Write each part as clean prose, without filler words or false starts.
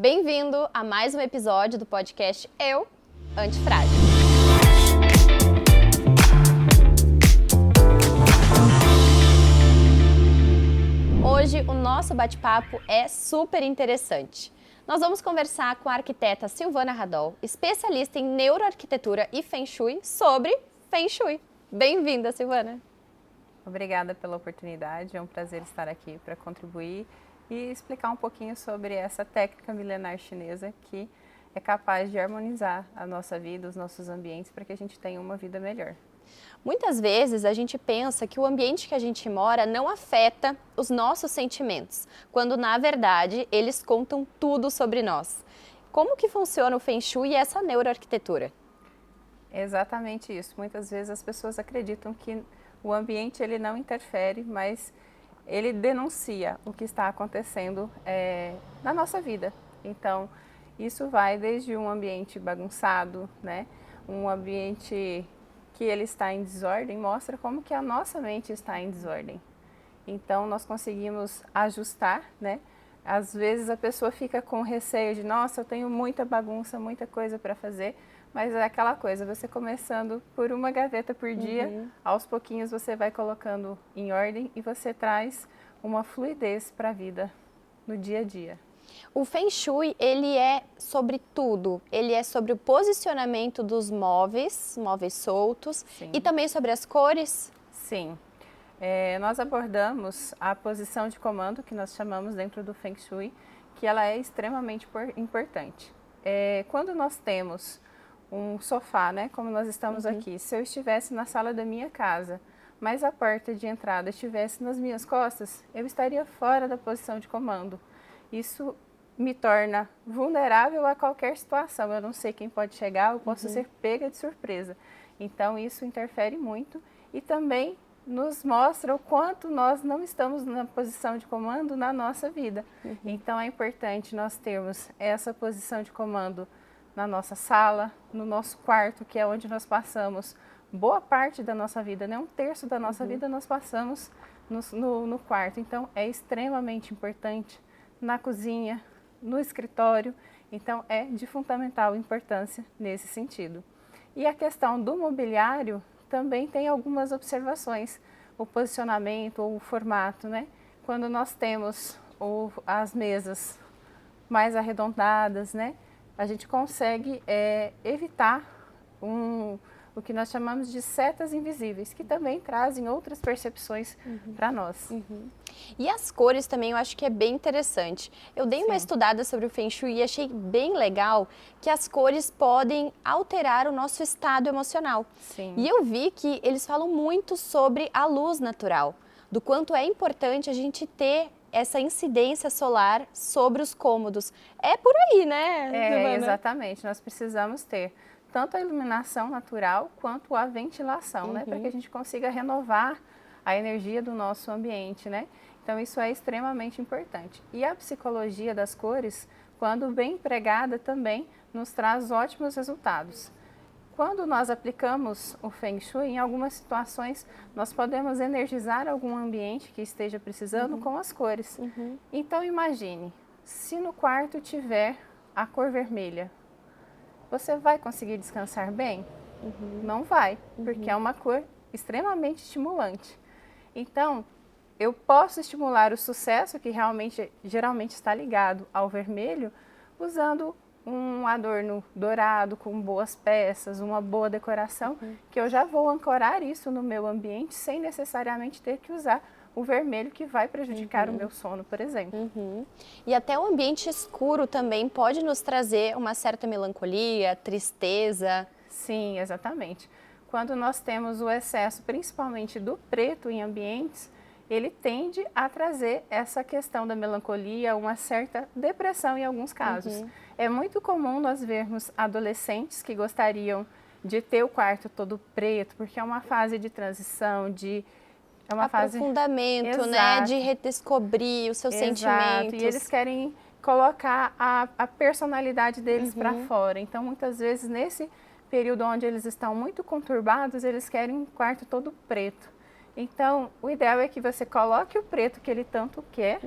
Bem-vindo a mais um episódio do podcast Eu, Antifrágil. Hoje o nosso bate-papo é super interessante. Nós vamos conversar com a arquiteta Silvana Radol, especialista em neuroarquitetura e Feng Shui, sobre Feng Shui. Bem-vinda, Silvana! Obrigada pela oportunidade, é um prazer estar aqui para contribuir e explicar um pouquinho sobre essa técnica milenar chinesa que é capaz de harmonizar a nossa vida, os nossos ambientes, para que a gente tenha uma vida melhor. Muitas vezes a gente pensa que o ambiente que a gente mora não afeta os nossos sentimentos, quando na verdade eles contam tudo sobre nós. Como que funciona o Feng Shui e essa neuroarquitetura? É exatamente isso. Muitas vezes as pessoas acreditam que o ambiente ele não interfere, mas ele denuncia o que está acontecendo na nossa vida. Então, isso vai desde um ambiente bagunçado, né? Um ambiente que ele está em desordem, mostra como que a nossa mente está em desordem. Então, nós conseguimos ajustar, né? Às vezes a pessoa fica com receio de, nossa, eu tenho muita bagunça, muita coisa para fazer, mas é aquela coisa, você começando por uma gaveta por dia, aos pouquinhos você vai colocando em ordem e você traz uma fluidez para a vida no dia a dia. O Feng Shui, ele é sobre tudo, ele é sobre o posicionamento dos móveis soltos. Sim. E também sobre as cores? Sim, nós abordamos a posição de comando que nós chamamos dentro do Feng Shui, que ela é extremamente importante. Quando nós temos um sofá, né, como nós estamos aqui, se eu estivesse na sala da minha casa, mas a porta de entrada estivesse nas minhas costas, eu estaria fora da posição de comando. Isso me torna vulnerável a qualquer situação, eu não sei quem pode chegar, eu posso ser pega de surpresa. Então isso interfere muito e também nos mostra o quanto nós não estamos na posição de comando na nossa vida. Então é importante nós termos essa posição de comando na nossa sala, no nosso quarto, que é onde nós passamos boa parte da nossa vida, né? 1/3 da nossa vida nós passamos no quarto. Então é extremamente importante na cozinha, no escritório. Então é de fundamental importância nesse sentido. E a questão do mobiliário também tem algumas observações, o posicionamento ou o formato, né? Quando nós temos as mesas mais arredondadas, né? A gente consegue evitar o que nós chamamos de setas invisíveis, que também trazem outras percepções para nós. E as cores também eu acho que é bem interessante. Eu dei uma estudada sobre o Feng Shui e achei bem legal que as cores podem alterar o nosso estado emocional. Sim. E eu vi que eles falam muito sobre a luz natural, do quanto é importante a gente ter essa incidência solar sobre os cômodos. É por aí, né? Exatamente. Nós precisamos ter tanto a iluminação natural quanto a ventilação, né? Para que a gente consiga renovar a energia do nosso ambiente, né? Então isso é extremamente importante. E a psicologia das cores, quando bem empregada, também nos traz ótimos resultados. Quando nós aplicamos o Feng Shui, em algumas situações, nós podemos energizar algum ambiente que esteja precisando com as cores. Então imagine, se no quarto tiver a cor vermelha, você vai conseguir descansar bem? Não vai, porque é uma cor extremamente estimulante. Então, eu posso estimular o sucesso, que geralmente está ligado ao vermelho, usando um adorno dourado com boas peças, uma boa decoração, que eu já vou ancorar isso no meu ambiente sem necessariamente ter que usar o vermelho, que vai prejudicar o meu sono, por exemplo. E até o ambiente escuro também pode nos trazer uma certa melancolia, tristeza. Sim, exatamente. Quando nós temos o excesso, principalmente do preto em ambientes, ele tende a trazer essa questão da melancolia, uma certa depressão em alguns casos. É muito comum nós vermos adolescentes que gostariam de ter o quarto todo preto, porque é uma fase de transição, é uma aprofundamento, né? De redescobrir os seus sentimentos. E eles querem colocar a personalidade deles para fora. Então, muitas vezes, nesse período onde eles estão muito conturbados, eles querem um quarto todo preto. Então, o ideal é que você coloque o preto que ele tanto quer,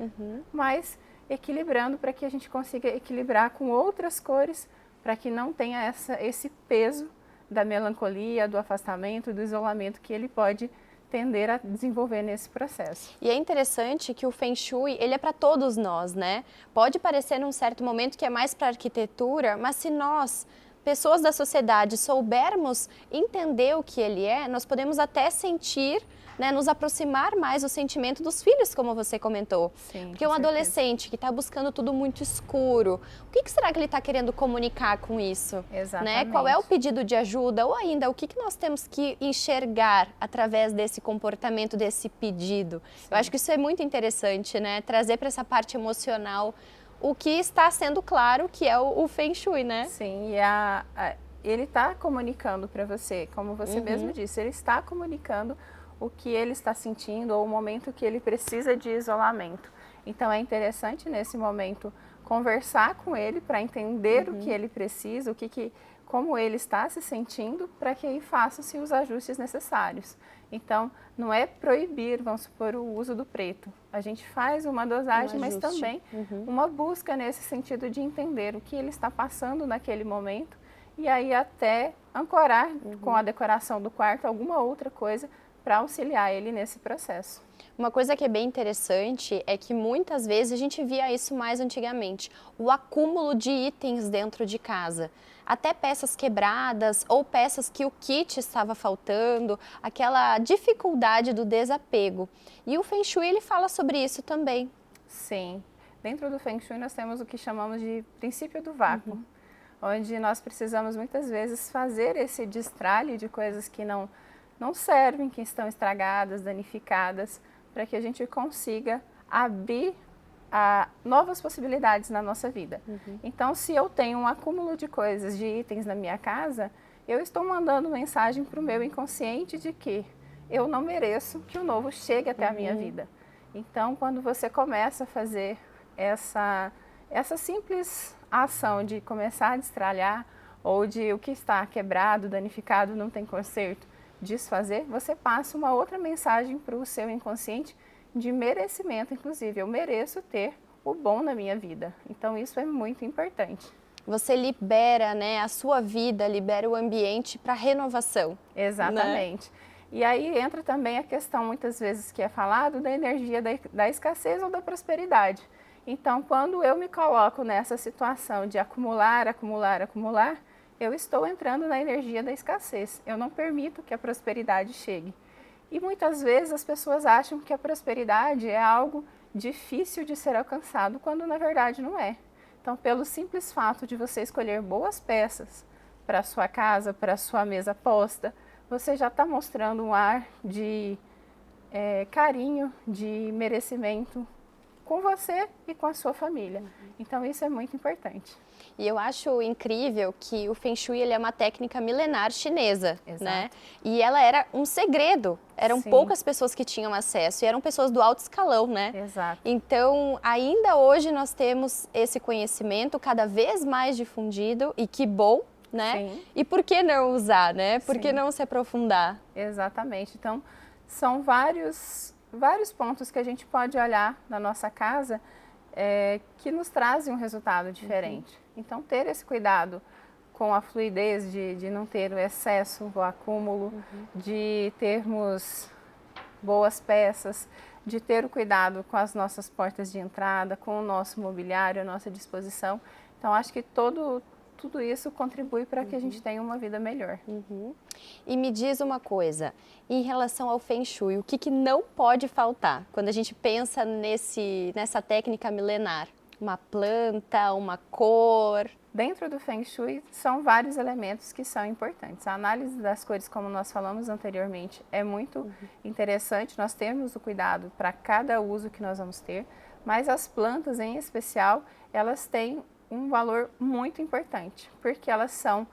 mas equilibrando para que a gente consiga equilibrar com outras cores, para que não tenha esse peso da melancolia, do afastamento, do isolamento que ele pode tender a desenvolver nesse processo. E é interessante que o Feng Shui, ele é para todos nós, né? Pode parecer num certo momento que é mais para arquitetura, mas se nós, pessoas da sociedade, soubermos entender o que ele é, nós podemos até sentir, né, nos aproximar mais do sentimento dos filhos, como você comentou. Sim, porque um adolescente que está buscando tudo muito escuro, o que será que ele está querendo comunicar com isso? Exatamente. Né? Qual é o pedido de ajuda? Ou ainda, o que nós temos que enxergar através desse comportamento, desse pedido? Sim. Eu acho que isso é muito interessante, né? Trazer para essa parte emocional o que está sendo claro, que é o Feng Shui, né? Sim, e ele está comunicando para você, como você mesmo disse, ele está comunicando o que ele está sentindo ou o momento que ele precisa de isolamento. Então é interessante nesse momento conversar com ele para entender o que ele precisa, como ele está se sentindo, para que aí façam-se os ajustes necessários. Então não é proibir, vamos supor, o uso do preto. A gente faz uma dosagem, mas também uma busca nesse sentido de entender o que ele está passando naquele momento e aí até ancorar com a decoração do quarto alguma outra coisa para auxiliar ele nesse processo. Uma coisa que é bem interessante é que muitas vezes a gente via isso mais antigamente, o acúmulo de itens dentro de casa. Até peças quebradas ou peças que o kit estava faltando, aquela dificuldade do desapego. E o Feng Shui, ele fala sobre isso também. Sim, dentro do Feng Shui nós temos o que chamamos de princípio do vácuo, onde nós precisamos muitas vezes fazer esse destralhe de coisas que não servem, que estão estragadas, danificadas, para que a gente consiga abrir novas possibilidades na nossa vida. Então, se eu tenho um acúmulo de coisas, de itens na minha casa, eu estou mandando mensagem para o meu inconsciente de que eu não mereço que o novo chegue até a minha vida. Então, quando você começa a fazer essa simples ação de começar a destralhar, ou de o que está quebrado, danificado, não tem conserto, desfazer, você passa uma outra mensagem para o seu inconsciente de merecimento, inclusive. Eu mereço ter o bom na minha vida. Então, isso é muito importante. Você libera, né, a sua vida, libera o ambiente para renovação. Exatamente. Né? E aí entra também a questão, muitas vezes, que é falado da energia da escassez ou da prosperidade. Então, quando eu me coloco nessa situação de acumular, eu estou entrando na energia da escassez. Eu não permito que a prosperidade chegue. E muitas vezes as pessoas acham que a prosperidade é algo difícil de ser alcançado, quando na verdade não é. Então, pelo simples fato de você escolher boas peças para a sua casa, para a sua mesa posta, você já está mostrando um ar de carinho, de merecimento com você e com a sua família. Então, isso é muito importante. E eu acho incrível que o Feng Shui, ele é uma técnica milenar chinesa, né? E ela era um segredo. Eram poucas pessoas que tinham acesso e eram pessoas do alto escalão, né? Exato. Então, ainda hoje nós temos esse conhecimento cada vez mais difundido e que bom, né? Sim. E por que não usar, né? Por que não se aprofundar? Exatamente. Então, são vários pontos que a gente pode olhar na nossa casa que nos trazem um resultado diferente. Então, ter esse cuidado com a fluidez de não ter o excesso, o acúmulo, de termos boas peças, de ter o cuidado com as nossas portas de entrada, com o nosso mobiliário, a nossa disposição. Então, acho que tudo isso contribui para que a gente tenha uma vida melhor. E me diz uma coisa, em relação ao Feng Shui, o que não pode faltar quando a gente pensa nessa técnica milenar? Uma planta, uma cor? Dentro do Feng Shui, são vários elementos que são importantes. A análise das cores, como nós falamos anteriormente, é muito interessante. Nós temos o cuidado para cada uso que nós vamos ter, mas as plantas, em especial, elas têm um valor muito importante, porque elas são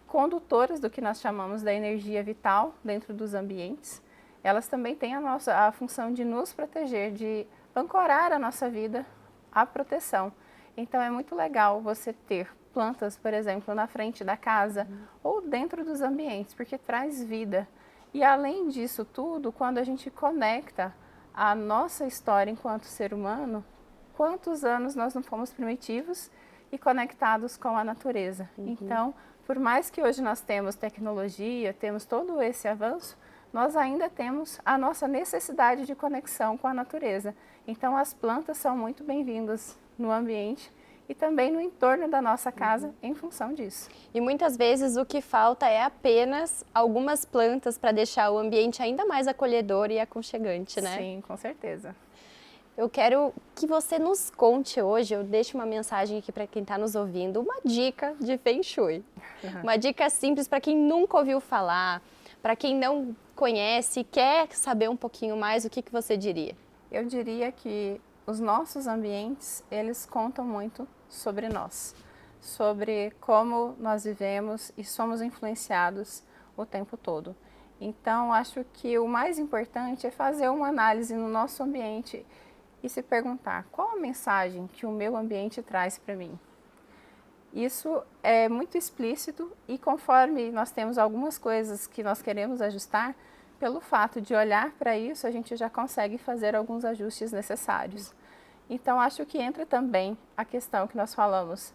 condutoras do que nós chamamos da energia vital dentro dos ambientes. Elas também têm a função de nos proteger, de ancorar a nossa vida à proteção. Então, é muito legal você ter plantas, por exemplo, na frente da casa ou dentro dos ambientes, porque traz vida. E além disso tudo, quando a gente conecta a nossa história enquanto ser humano quantos anos nós não fomos primitivos e conectados com a natureza. Então, por mais que hoje nós temos tecnologia, temos todo esse avanço, nós ainda temos a nossa necessidade de conexão com a natureza. Então, as plantas são muito bem-vindas no ambiente e também no entorno da nossa casa em função disso. E muitas vezes o que falta é apenas algumas plantas para deixar o ambiente ainda mais acolhedor e aconchegante, né? Sim, com certeza. Eu quero que você nos conte hoje, eu deixo uma mensagem aqui para quem está nos ouvindo, uma dica de Feng Shui. Uma dica simples para quem nunca ouviu falar, para quem não conhece e quer saber um pouquinho mais, o que você diria? Eu diria que os nossos ambientes, eles contam muito sobre nós, sobre como nós vivemos e somos influenciados o tempo todo. Então, acho que o mais importante é fazer uma análise no nosso ambiente e se perguntar qual a mensagem que o meu ambiente traz para mim. Isso é muito explícito e conforme nós temos algumas coisas que nós queremos ajustar, pelo fato de olhar para isso, a gente já consegue fazer alguns ajustes necessários. Então, acho que entra também a questão que nós falamos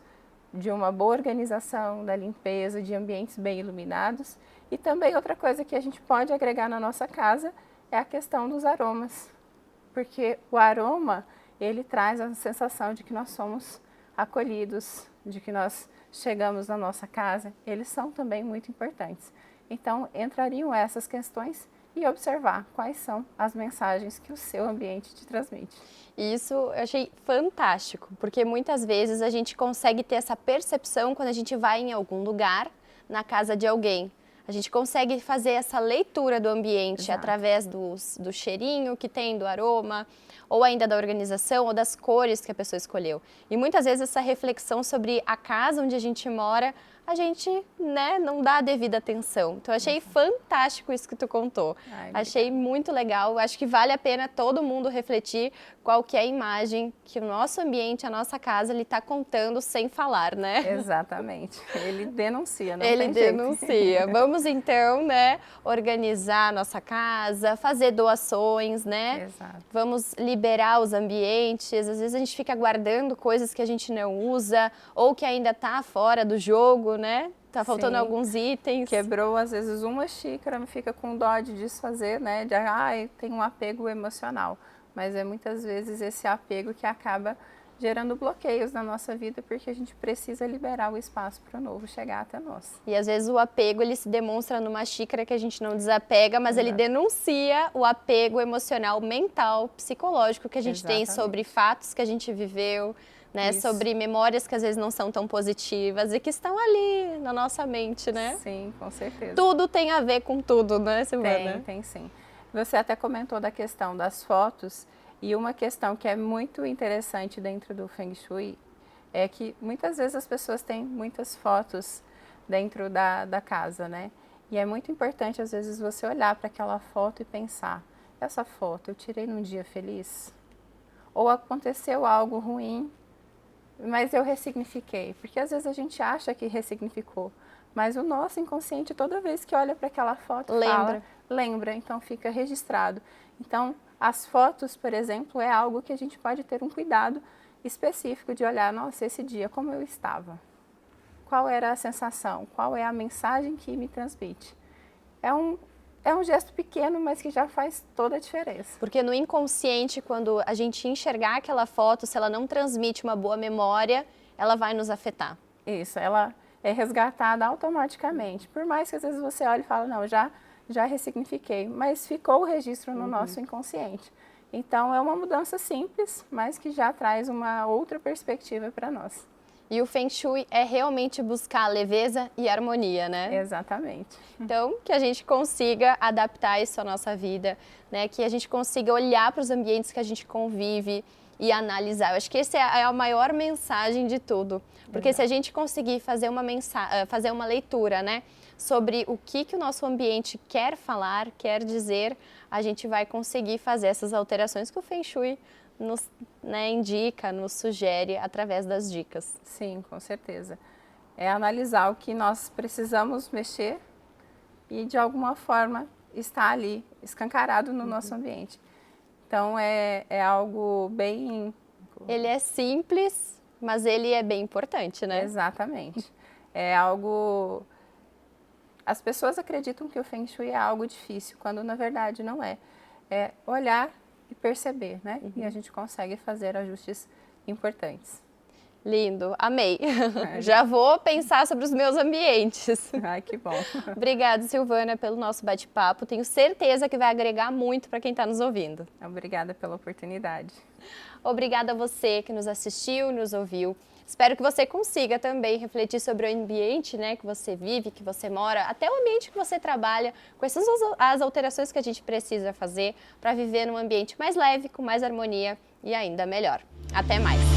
de uma boa organização, da limpeza, de ambientes bem iluminados. E também outra coisa que a gente pode agregar na nossa casa é a questão dos aromas. Porque o aroma, ele traz a sensação de que nós somos acolhidos, de que nós chegamos na nossa casa. Eles são também muito importantes. Então, entrariam essas questões e observar quais são as mensagens que o seu ambiente te transmite. Isso eu achei fantástico, porque muitas vezes a gente consegue ter essa percepção quando a gente vai em algum lugar, na casa de alguém. A gente consegue fazer essa leitura do ambiente Exato. Através do cheirinho que tem, do aroma, ou ainda da organização, ou das cores que a pessoa escolheu. E muitas vezes essa reflexão sobre a casa onde a gente mora, a gente, né, não dá a devida atenção. Então, eu achei fantástico isso que tu contou. Achei muito legal. Acho que vale a pena todo mundo refletir qual que é a imagem que o nosso ambiente, a nossa casa, ele está contando sem falar, né? Exatamente. Ele denuncia, não Ele tem jeito. denuncia. Vamos, então, né, organizar a nossa casa, fazer doações, né? Exato. Vamos liberar os ambientes. Às vezes a gente fica guardando coisas que a gente não usa ou que ainda está fora do jogo, né? Tá faltando Sim. alguns itens. Quebrou, às vezes, uma xícara, fica com dó de desfazer, né? De, tem um apego emocional. Mas é muitas vezes esse apego que acaba gerando bloqueios na nossa vida, porque a gente precisa liberar o espaço para o novo chegar até nós. E às vezes o apego ele se demonstra numa xícara que a gente não desapega, mas Exato. ele denuncia o apego emocional, mental, psicológico que a gente tem sobre fatos que a gente viveu, né? Sobre memórias que às vezes não são tão positivas e que estão ali na nossa mente, né? Sim, com certeza. Tudo tem a ver com tudo, né, Silvana? Tem sim. Você até comentou da questão das fotos, e uma questão que é muito interessante dentro do Feng Shui é que muitas vezes as pessoas têm muitas fotos dentro da casa, né? E é muito importante às vezes você olhar para aquela foto e pensar, essa foto eu tirei num dia feliz? Ou aconteceu algo ruim, mas eu ressignifiquei? Porque às vezes a gente acha que ressignificou, mas o nosso inconsciente toda vez que olha para aquela foto lembra, então fica registrado. Então, as fotos, por exemplo, é algo que a gente pode ter um cuidado específico de olhar, nossa, esse dia como eu estava? Qual era a sensação? Qual é a mensagem que me transmite? É um gesto pequeno, mas que já faz toda a diferença. Porque no inconsciente, quando a gente enxergar aquela foto, se ela não transmite uma boa memória, ela vai nos afetar. Isso, ela é resgatada automaticamente. Por mais que às vezes você olhe e fale, não, já ressignifiquei, mas ficou o registro no nosso inconsciente. Então, é uma mudança simples, mas que já traz uma outra perspectiva para nós. E o Feng Shui é realmente buscar leveza e harmonia, né? Exatamente. Então, que a gente consiga adaptar isso à nossa vida, né? Que a gente consiga olhar para os ambientes que a gente convive e analisar. Eu acho que essa é a maior mensagem de tudo. Porque se a gente conseguir fazer uma leitura, né? Sobre o que o nosso ambiente quer falar, quer dizer, a gente vai conseguir fazer essas alterações que o Feng Shui nos, né, indica, nos sugere através das dicas. Sim, com certeza. É analisar o que nós precisamos mexer e, de alguma forma, está ali, escancarado no nosso ambiente. Então, é algo bem, básico. Ele é simples, mas ele é bem importante, né? Exatamente. É algo... As pessoas acreditam que o Feng Shui é algo difícil, quando na verdade não é. É olhar e perceber, né? E a gente consegue fazer ajustes importantes. Lindo, amei. Já vou pensar sobre os meus ambientes. Ai, que bom. Obrigada, Silvana, pelo nosso bate-papo. Tenho certeza que vai agregar muito para quem está nos ouvindo. Obrigada pela oportunidade. Obrigada a você que nos assistiu, nos ouviu. Espero que você consiga também refletir sobre o ambiente, né, que você vive, que você mora, até o ambiente que você trabalha, quais são as alterações que a gente precisa fazer para viver num ambiente mais leve, com mais harmonia e ainda melhor. Até mais!